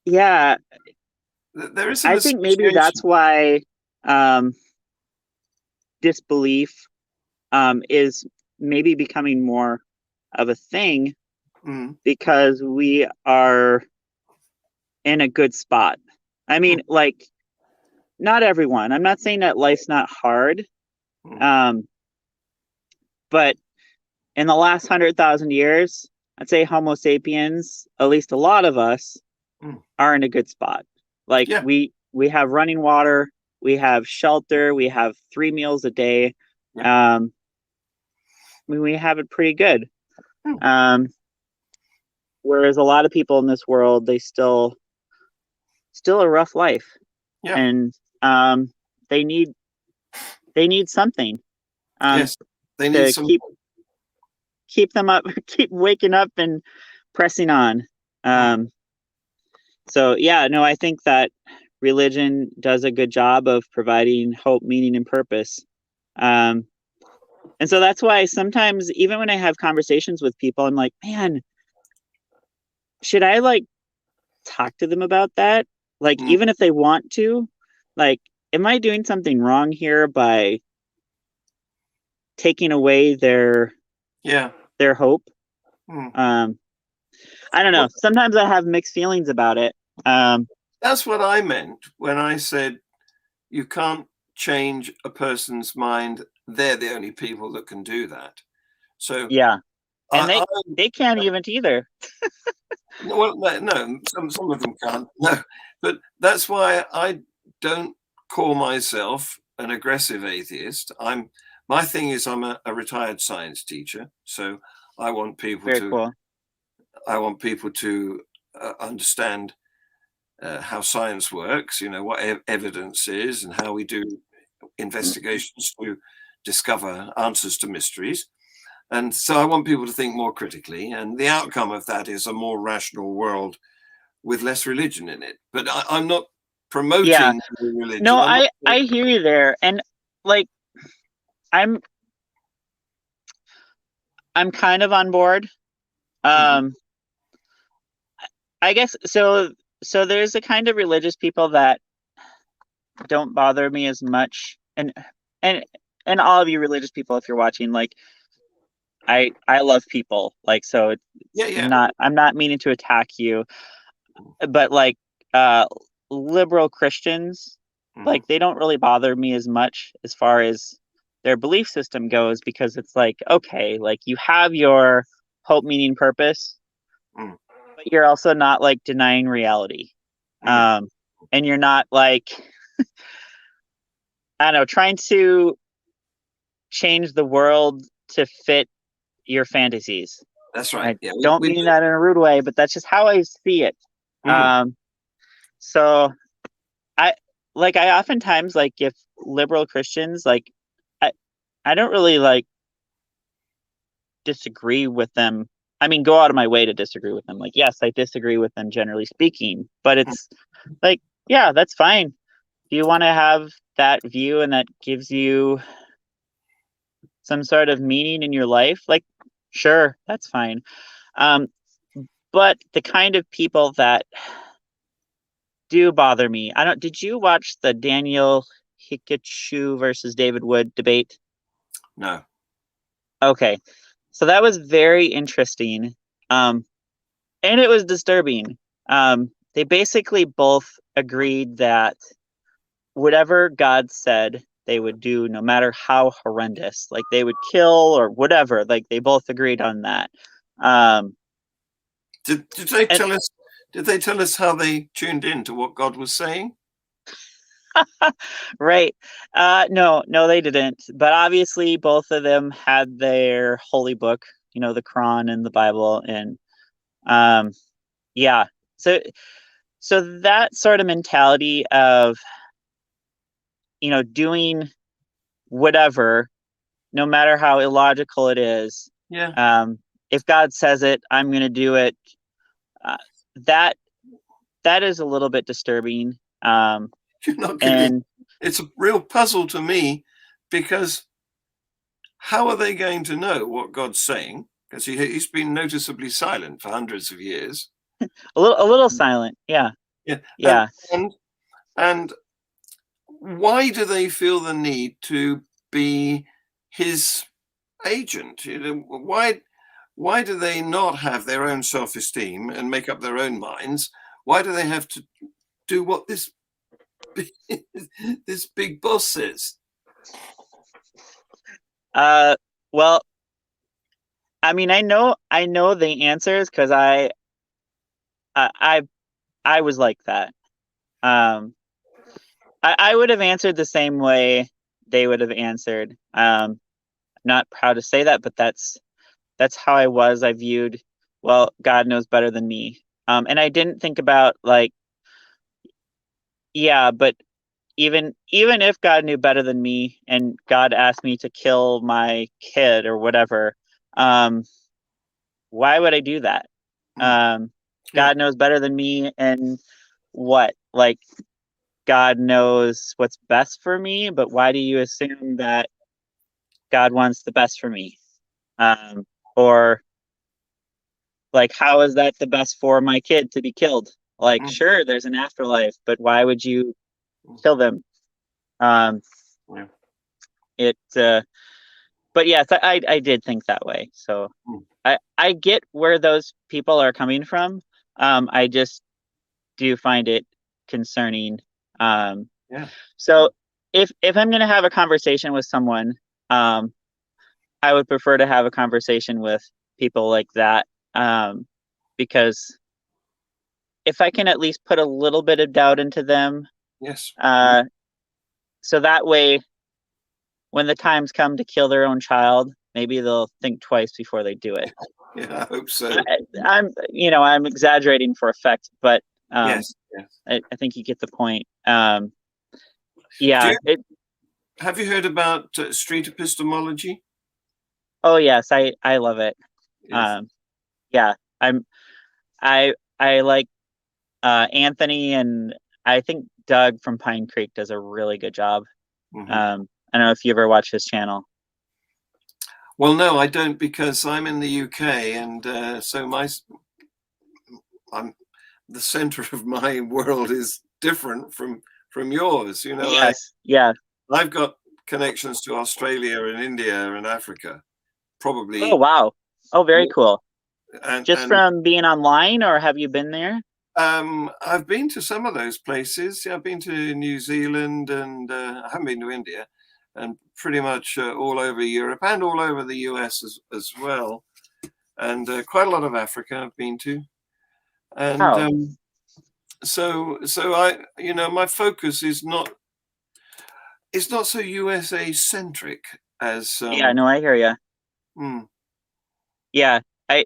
yeah, there is. I think maybe that's why disbelief is maybe becoming more of a thing because we are in a good spot. I mean, like, not everyone. I'm not saying that life's not hard, but in the last 100,000 years, I'd say Homo sapiens, at least a lot of us, are in a good spot. Like we have running water, we have shelter, we have 3 meals a day. We have it pretty good. Whereas a lot of people in this world, they still a rough life. And they need something. They need to keep them up, keep waking up and pressing on. So yeah, no, I think that religion does a good job of providing hope, meaning, and purpose. And so that's why sometimes, even when I have conversations with people, I'm like, man, should I like talk to them about that? Like, even if they want to, like, am I doing something wrong here by taking away their hope? I don't know. Sometimes I have mixed feelings about it. That's what I meant when I said you can't change a person's mind. They're the only people that can do that. So and they can't even either. Well, no, some of them can't. No, but that's why I don't call myself an aggressive atheist. My thing is I'm a retired science teacher, so I want people to understand how science works. You know what evidence is and how we do investigations to discover answers to mysteries. And so I want people to think more critically, and the outcome of that is a more rational world with less religion in it. But I'm not promoting religion. No, I hear you there, and like I'm kind of on board. I guess so. So there's a kind of religious people that don't bother me as much. And all of you religious people, if you're watching, like I love people, like, so it's Yeah. I'm not meaning to attack you, but like liberal Christians, like they don't really bother me as much as far as their belief system goes, because it's like, okay, like you have your hope, meaning, purpose, but you're also not like denying reality. And you're not like, I don't know, trying to change the world to fit your fantasies. That's right. I don't mean that in a rude way, but that's just how I see it. So I oftentimes, like, if liberal Christians, like, I don't really like disagree with them. I mean, go out of my way to disagree with them. Like, yes, I disagree with them generally speaking, but it's like, yeah, that's fine. If you want to have that view and that gives you some sort of meaning in your life, like, sure, that's fine. But the kind of people that do bother me, did you watch the Daniel Pikachu versus David Wood debate? No. Okay. So that was very interesting. And it was disturbing. They basically both agreed that whatever God said they would do, no matter how horrendous, like they would kill or whatever, like they both agreed on that. Did they tell us? Did they tell us how they tuned in to what God was saying? Right. No, they didn't. But obviously, both of them had their holy book, the Quran and the Bible, and yeah. So that sort of mentality of doing whatever, no matter how illogical it is. Yeah. If God says it, I'm going to do it. That is a little bit disturbing. You're not kidding. It's a real puzzle to me, because how are they going to know what God's saying? Because he's been noticeably silent for hundreds of years. a little silent. Yeah. Yeah. And why do they feel the need to be his agent? Why do they not have their own self-esteem and make up their own minds? Why do they have to do what this big boss says? Well, I mean, I know the answers, because I was like that. I would have answered the same way they would have answered. Not proud to say that, but that's how I was. I viewed, well, God knows better than me. And I didn't think about, like, yeah, but even if God knew better than me and God asked me to kill my kid or whatever, why would I do that? God knows better than me, and what? Like, God knows what's best for me, but why do you assume that God wants the best for me? Or, like, how is that the best for my kid to be killed? Like, sure, there's an afterlife, but why would you kill them? But yes, I did think that way. So I get where those people are coming from. I just do find it concerning. So if I'm going to have a conversation with someone, I would prefer to have a conversation with people like that, because if I can at least put a little bit of doubt into them, so that way, when the times come to kill their own child, maybe they'll think twice before they do it. Yeah, I hope so. I'm exaggerating for effect, but yes. I think you get the point. Have you heard about street epistemology? Oh yes, I love it. Yes. I like Anthony, and I think Doug from Pine Creek does a really good job. I don't know if you ever watch his channel. Well, no, I don't, because I'm in the UK, and so the center of my world is different from from yours. You know, Yes. Yeah. I've got connections to Australia and India and Africa, Oh, probably. wow. Oh, very cool. Just And from being online, or have you been there? I've been to some of those places. Yeah, I've been to New Zealand, and I haven't been to India, and pretty much all over Europe and all over the US as well, and quite a lot of Africa I've been to, and Oh, so I, my focus is not, it's not so USA centric as yeah. No, I hear you. hmm, Yeah. I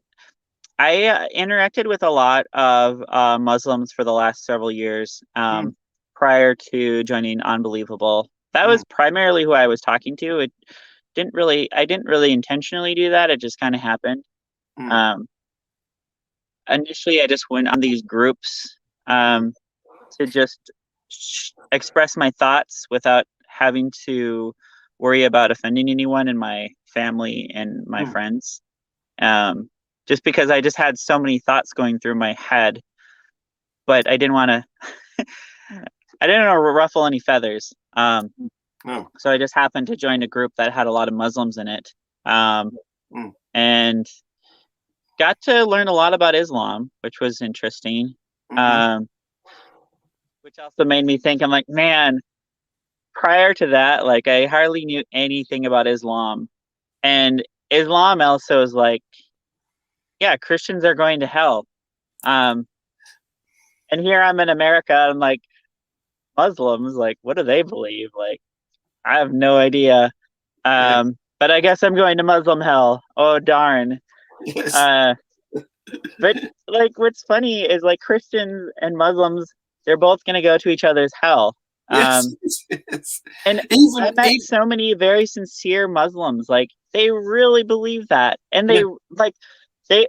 I interacted with a lot of Muslims for the last several years hmm, prior to joining Unbelievable. That hmm, was primarily who I was talking to. I didn't really intentionally do that. It just kind of happened. hmm, Um, Initially, I just went on these groups um, to just express my thoughts without having to worry about offending anyone in my family and my hmm. friends. Um, just because I just had so many thoughts going through my head, but I didn't want to. I didn't want to ruffle any feathers. No. So I just happened to join a group that had a lot of Muslims in it, Hmm, and got to learn a lot about Islam, which was interesting. hmm. Um, which also made me think, I'm like, man, prior to that, like I hardly knew anything about Islam. And Islam also is like, yeah, Christians are going to hell. Um, and here I'm in America, I'm like, Muslims, like, what do they believe? Like, I have no idea. Yeah. But I guess I'm going to Muslim hell. Oh darn. Yes. Uh, but like, what's funny is like Christians and Muslims, they're both gonna go to each other's hell. Yes. Um, Yes. and I Even, met so many very sincere Muslims. Like, they really believe that, and yeah. like, they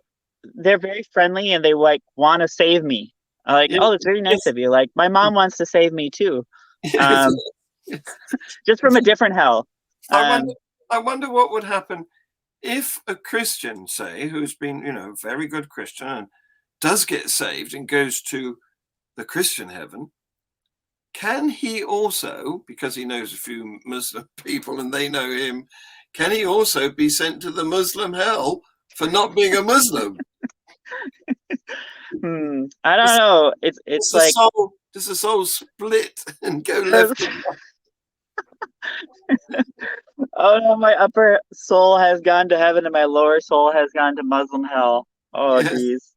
they're very friendly, and they like want to save me. Like, Yeah. oh, it's very nice Yes. of you. Like, my mom wants to save me too. Yes. Um, Yes. just from a different hell. I wonder. Um, I wonder what would happen if a Christian, say, who's been, very good Christian and does get saved and goes to the Christian heaven. Can he also, because he knows a few Muslim people and they know him, can he also be sent to the Muslim hell for not being a Muslim? I don't Does, know. does It's the like, soul does the soul split and go left? oh no, my upper soul has gone to heaven, and my lower soul has gone to Muslim hell. Oh Yes. geez.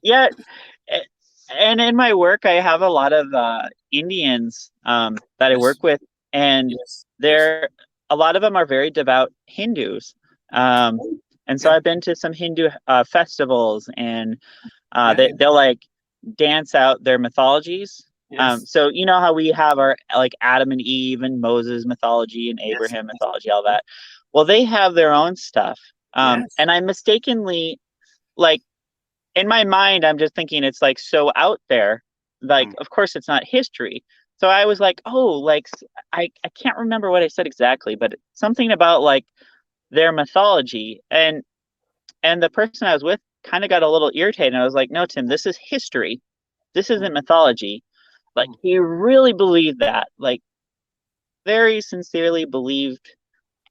Yeah, a- and in my work, I have a lot of Indians that I Yes. work with, and Yes. Yes. they're a lot of them are very devout Hindus. Um, and so Yeah. I've been to some Hindu festivals, and Yeah. Yeah. they'll like dance out their mythologies. Yes. So you know how we have our like Adam and Eve and Moses mythology and Yes. Abraham mythology, all that. Well, they have their own stuff, Yes. and I mistakenly like in my mind, I'm just thinking it's like so out there. Like, Mm. of course, it's not history. So I was like, oh, like I can't remember what I said exactly, but something about like their mythology, and the person I was with kind of got a little irritated. I was like, no, Tim, this is history. This Mm. isn't mythology. Like, Mm. he really believed that, like, very sincerely believed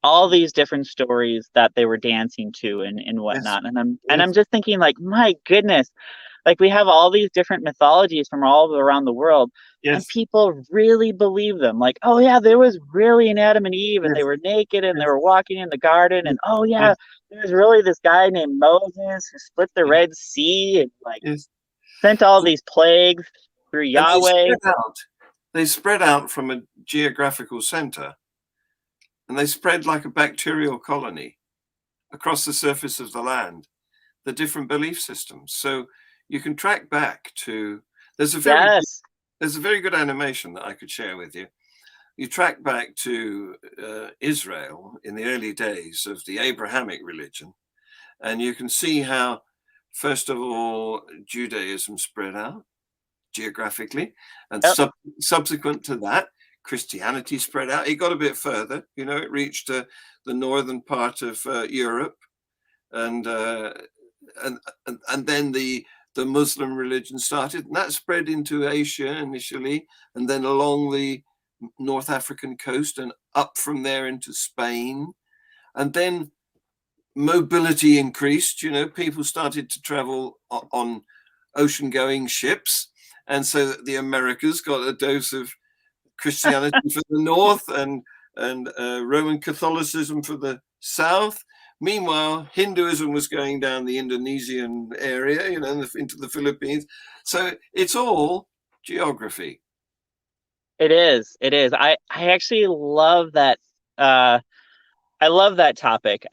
all these different stories that they were dancing to and Yes. whatnot. And I'm Yes. just thinking, like, my goodness, like we have all these different mythologies from all around the world, and Yes. people really believe them. Like, oh yeah, there was really an Adam and Eve, and they Yes. were naked, and they Yes. were walking in the garden, Yes. and oh yeah, Yes. there was really this guy named Moses who split the Yes. Red Sea and like Yes. sent all these plagues through And they Yahweh. spread out. They spread out from a geographical center, and they spread like a bacterial colony across the surface of the land, the different belief systems. So you can track back to, there's a very Yes. there's a very good animation that I could share with you. You track back to Israel in the early days of the Abrahamic religion, and you can see how, first of all, Judaism spread out geographically, and Yep. subsequent to that, Christianity spread out. It got a bit further, it reached the northern part of Europe, and, uh, and then the Muslim religion started, and that spread into Asia initially, and then along the North African coast and up from there into Spain. And then mobility increased, people started to travel on ocean-going ships. And so the Americas got a dose of Christianity for the north and Roman Catholicism for the south. Meanwhile, Hinduism was going down the Indonesian area, into the Philippines. So it's all geography. It is. I actually love that. I love that topic.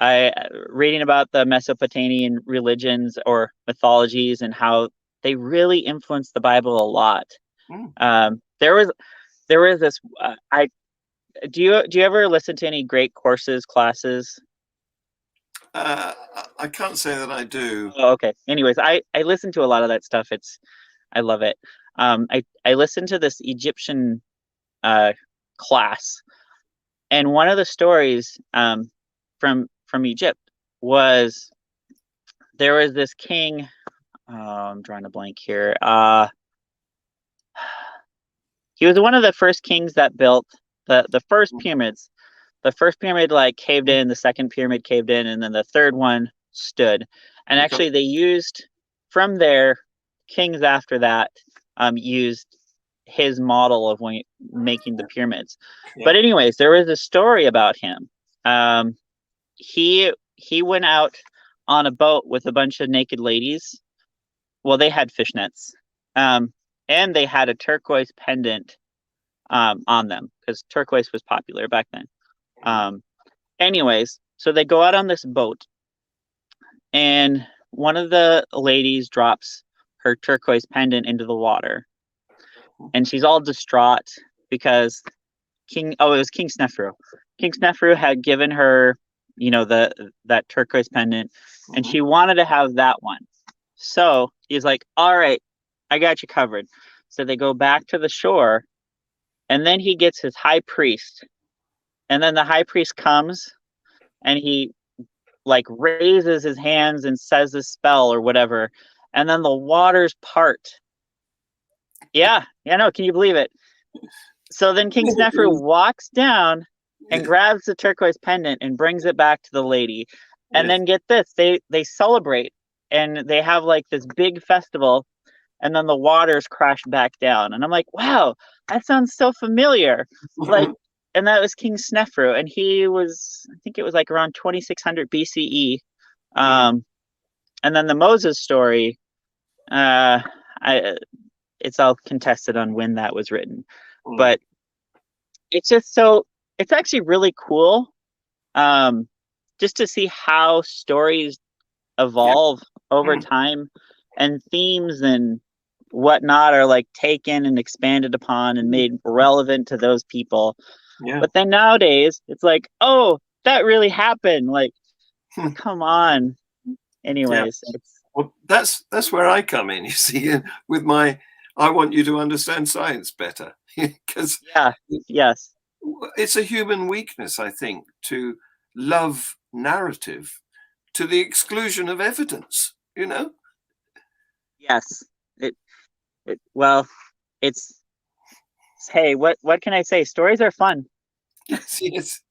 Reading about the Mesopotamian religions or mythologies and how they really influenced the Bible a lot. There was this. Do you ever listen to any great courses, classes? I can't say that I do. Oh, okay. Anyways, I listen to a lot of that stuff. I love it. I listened to this Egyptian class, and one of the stories from Egypt was there was this king. I'm drawing a blank here. He was one of the first kings that built the first pyramids. The first pyramid caved in, the second pyramid caved in, and then the third one stood. And actually, they used from there. Kings after that used his model of making the pyramids. Yeah. But anyways, there was a story about him. He went out on a boat with a bunch of naked ladies. Well, they had fishnets, and they had a turquoise pendant on them because turquoise was popular back then. Anyways, so they go out on this boat, and one of the ladies drops her turquoise pendant into the water, and she's all distraught because it was King Snefru. King Snefru had given her, that turquoise pendant, and she wanted to have that one. So he's like, all right, I got you covered. So they go back to the shore, and then he gets his high priest, and then the high priest comes, and he raises his hands and says a spell or whatever, and then the waters part. Yeah, no, can you believe it? So then King Snefru walks down and grabs the turquoise pendant and brings it back to the lady. And then get this, they celebrate, and they have this big festival, and then the waters crash back down. And I'm like, wow, that sounds so familiar. And that was King Snefru, and he was, I think it was around 2600 BCE. And then the Moses story, it's all contested on when that was written, but it's actually really cool, just to see how stories evolve over time, and themes and whatnot are taken and expanded upon and made relevant to those people. But then nowadays it's oh, that really happened. Come on. Anyways, well, that's where I come in, you see, with my I want you to understand science better, because yes, it's a human weakness, I think, to love narrative to the exclusion of evidence. Yes. It's hey, what can I say? Stories are fun. Yes.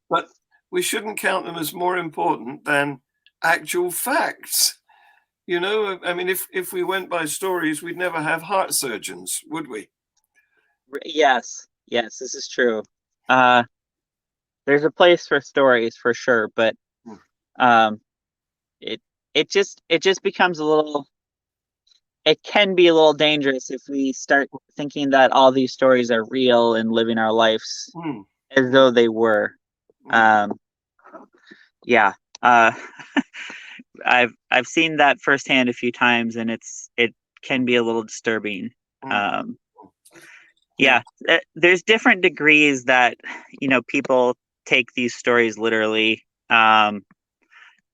But we shouldn't count them as more important than actual facts. I mean, if we went by stories, we'd never have heart surgeons, would we? Yes, this is true. There's a place for stories for sure, but it just becomes it can be a little dangerous if we start thinking that all these stories are real and living our lives as though they were. I've seen that firsthand a few times, and it can be a little disturbing. There's different degrees that people take these stories literally, and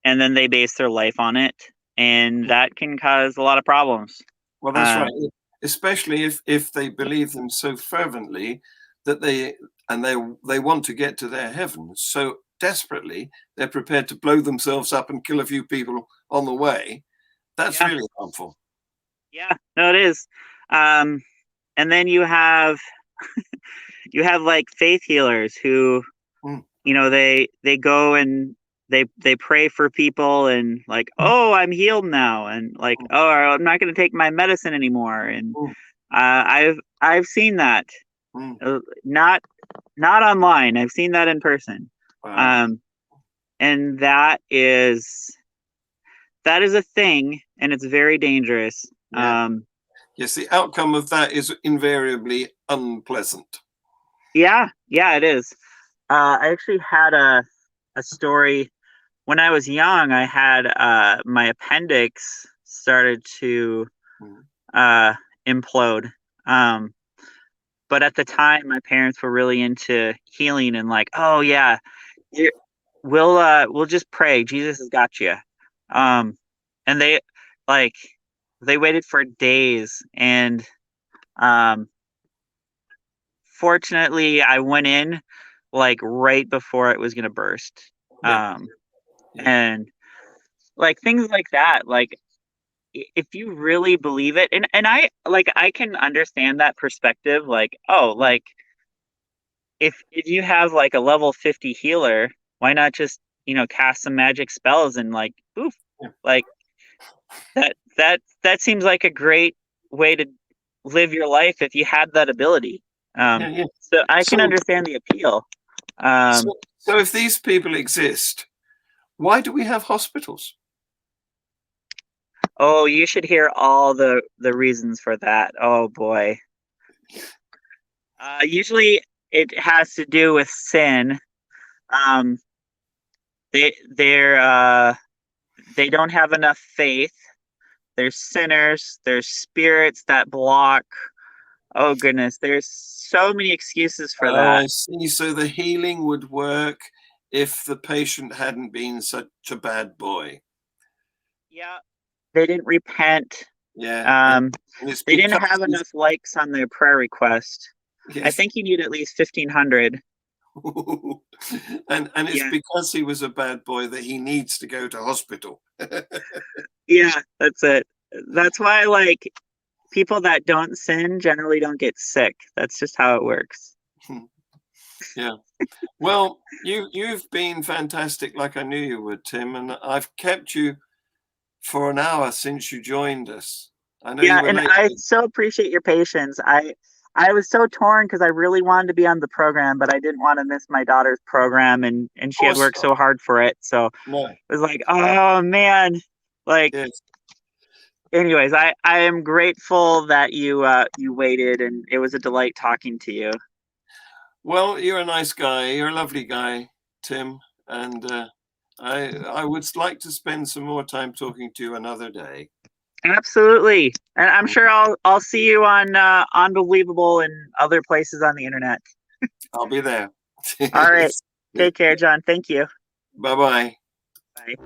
then they base their life on it, and that can cause a lot of problems. Well, that's right, especially if they believe them so fervently that they want to get to their heaven so desperately they're prepared to blow themselves up and kill a few people on the way. That's really helpful. Yeah, no, it is. And then you have like faith healers who, they go and they pray for people and like, oh, I'm healed now, and like, oh, I'm not going to take my medicine anymore. And I've seen that, not online. I've seen that in person. Wow. And that is a thing, and it's very dangerous. Yeah. Yes, the outcome of that is invariably unpleasant. Yeah, it is. I actually had a story when I was young. I had my appendix started to implode. But at the time, my parents were really into healing and like, oh yeah, we'll just pray. Jesus has got you. And they waited for days, and fortunately, I went in like right before it was gonna burst. And like things like that, like if you really believe it, and I can understand that perspective, like, oh, like if you have like a level 50 healer, why not just cast some magic spells and like poof, like that seems like a great way to live your life if you had that ability. So I can understand the appeal. So if these people exist, why do we have hospitals? Oh, you should hear all the reasons for that. Oh boy. Usually it has to do with sin. They don't have enough faith. There's sinners. There's spirits that block. Oh goodness, there's so many excuses for that. I see. So the healing would work if the patient hadn't been such a bad boy. Yeah, they didn't repent. Yeah, they didn't have enough likes on their prayer request. Yes. I think you need at least 1,500. and it's because he was a bad boy that he needs to go to hospital. Yeah, that's it. That's why, like, people that don't sin generally don't get sick. That's just how it works. Yeah. Well, you've been fantastic, like I knew you would, Tim, and I've kept you for an hour since you joined us. I know. Yeah, and I so appreciate your patience. I was so torn because I really wanted to be on the program, but I didn't want to miss my daughter's program, and she had worked so hard for it. So it was like, oh man, like. Yes. Anyways, I am grateful that you waited, and it was a delight talking to you. Well, you're a nice guy. You're a lovely guy, Tim, and I would like to spend some more time talking to you another day. Absolutely, and I'm sure I'll see you on Unbelievable and other places on the internet. I'll be there. All right, take care, John. Thank you. Bye-bye. Bye.